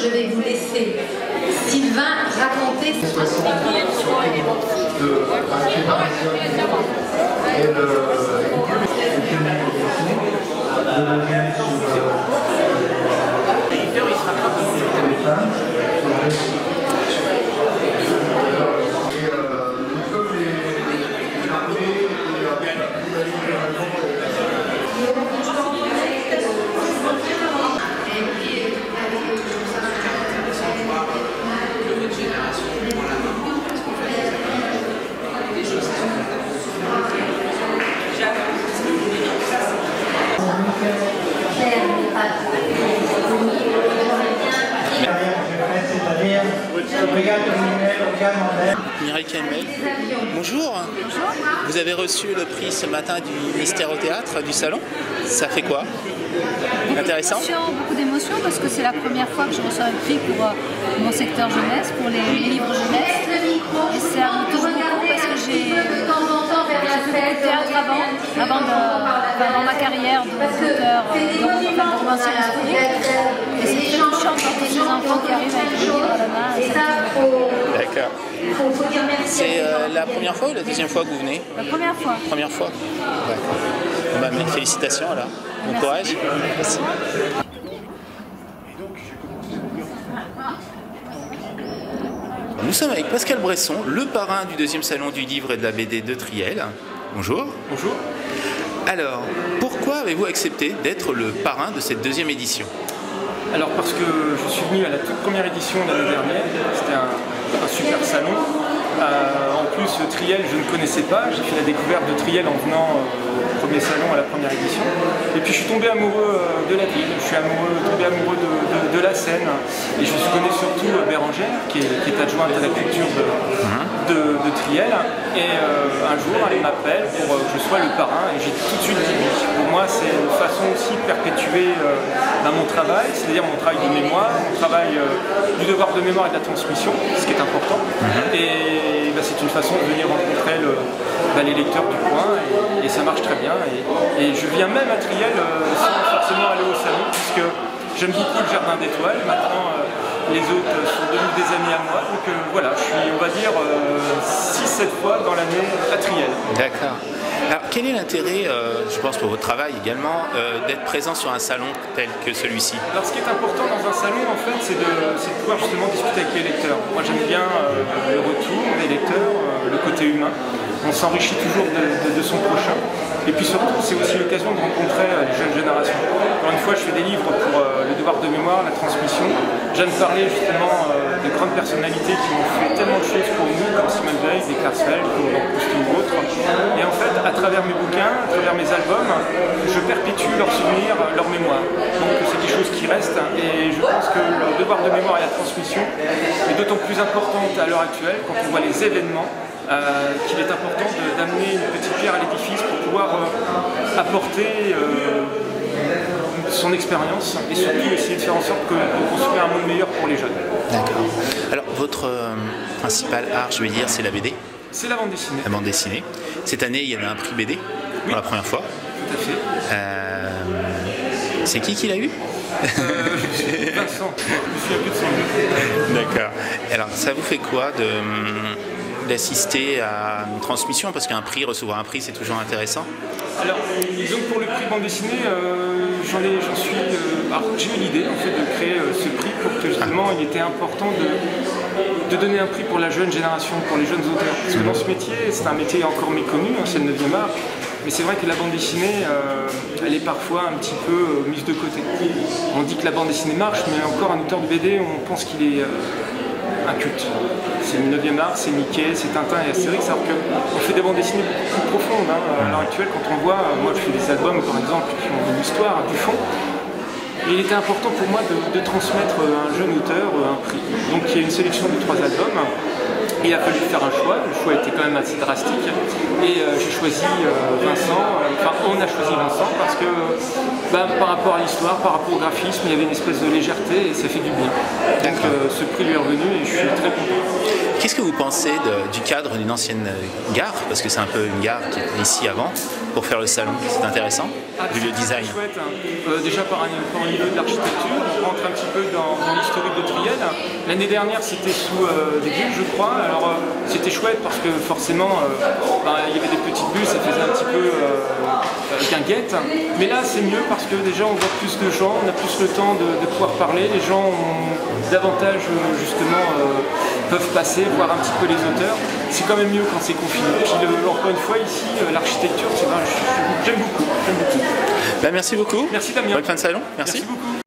je vais vous laisser Sylvain raconter ce Mireille Kelmel. Bonjour. Vous avez reçu le prix ce matin du Mystère au Théâtre du Salon. Ça fait quoi? Intéressant. Beaucoup d'émotions parce que c'est la première fois que je reçois un prix pour mon secteur jeunesse, pour les livres jeunesse. Et ça me touche beaucoup parce que j'ai fait du théâtre avant ma carrière d'auteur, de romancier historique. Et c'est très touchant quand tous ces enfants qui arrivent avec le livre à la main. D'accord. C'est la première fois ou la deuxième fois que vous venez? La première fois. Première fois. D'accord. Bah, félicitations alors. Bon courage. Merci. Nous sommes avec Pascal Bresson, le parrain du deuxième salon du livre et de la BD de Triel. Bonjour. Bonjour. Alors, pourquoi avez-vous accepté d'être le parrain de cette deuxième édition? Alors parce que je suis venu à la toute première édition l'année dernière, c'était un super salon. En plus, Triel, je ne connaissais pas, j'ai fait la découverte de Triel en venant au premier salon à la première édition. Et puis je suis tombé amoureux de la ville, je suis tombé amoureux de la Seine. Et je connais surtout Bérangère, qui est adjointe à la culture de Triel. Et un jour, elle m'appelle pour que je sois le parrain, et j'ai tout de suite dit oui. Pour moi, c'est une façon aussi de perpétuer mon travail, c'est-à-dire mon travail de mémoire, mon travail du devoir de mémoire et de la transmission, ce qui est important. Et c'est une façon de venir rencontrer les lecteurs du coin, et ça marche très bien. Et je viens même à Triel sans forcément aller au salon, puisque j'aime beaucoup le jardin d'étoiles. Maintenant, les hôtes sont devenus des amis à moi. Donc voilà, je suis, on va dire, 6-7 fois dans l'année à Triel. D'accord. Alors, quel est l'intérêt, je pense pour votre travail également, d'être présent sur un salon tel que celui-ci? Alors, ce qui est important dans un salon, en fait, c'est de pouvoir justement discuter avec les lecteurs. Moi, j'aime bien le retour des lecteurs, le côté humain. On s'enrichit toujours de son prochain. Et puis surtout, c'est aussi l'occasion de rencontrer les jeunes générations. Encore une fois, je fais des livres pour le devoir de mémoire, la transmission. J'aime parler justement de grandes personnalités qui ont fait tellement de choses pour nous, comme Simone Veil, des Klarsfeld, comme Proust ou autres. Et en fait, à travers mes bouquins, à travers mes albums, je perpétue leurs souvenirs, leur mémoire. Donc c'est des choses qui restent, et je pense que le devoir de mémoire et la transmission est d'autant plus importante à l'heure actuelle quand on voit les événements. Qu'il est important d'amener une petite pierre à l'édifice pour pouvoir apporter son expérience, et surtout essayer de faire en sorte de construire un monde meilleur pour les jeunes. D'accord. Alors, votre principal art, je vais dire, c'est la BD? C'est la bande dessinée. La bande dessinée. Cette année, il y avait un prix BD pour la première fois. Tout à fait. C'est qui l'a eu? Vincent. Je me souviens plus de son nom. D'accord. Alors, ça vous fait quoi d'assister à une transmission, parce qu'un prix, recevoir un prix, c'est toujours intéressant? Alors, disons que pour le prix bande dessinée, j'ai eu l'idée en fait de créer ce prix pour que justement il était important de donner un prix pour la jeune génération, pour les jeunes auteurs. Parce que dans ce métier, c'est un métier encore méconnu, c'est le 9e art, mais c'est vrai que la bande dessinée, elle est parfois un petit peu mise de côté. On dit que la bande dessinée marche, mais encore un auteur de BD, on pense qu'il est un culte. C'est le 9e art, c'est Mickey, c'est Tintin et Astérix, alors qu'on fait des bandes dessinées plus profondes. À l'heure actuelle, quand on voit, moi je fais des albums par exemple qui ont une histoire, du fond. Et il était important pour moi de transmettre à un jeune auteur un prix. Donc il y a une sélection de 3 albums. Et il a fallu faire un choix, le choix était quand même assez drastique, et j'ai choisi Vincent, enfin on a choisi Vincent parce que par rapport à l'histoire, par rapport au graphisme, il y avait une espèce de légèreté et ça fait du bien. Donc ce prix lui est revenu et je suis très content. Qu'est-ce que vous pensez du cadre d'une ancienne gare, parce que c'est un peu une gare qui était ici avant, pour faire le salon? C'est intéressant, vu le design. C'est chouette, hein. Déjà par au niveau de l'architecture, on rentre un petit peu dans l'historique de Triel. L'année dernière, c'était sous des bulles, je crois. Alors c'était chouette parce que forcément, il y avait des petites bulles, ça faisait un petit peu guinguette. Mais là, c'est mieux parce que déjà, on voit plus de gens, on a plus le temps de pouvoir parler. Les gens ont davantage, justement, peuvent passer, voir un petit peu les auteurs. C'est quand même mieux quand c'est confiné. Puis encore une fois, ici, l'architecture, j'aime beaucoup. Ben, merci beaucoup. Merci Damien. Bonne fin de salon. Merci beaucoup.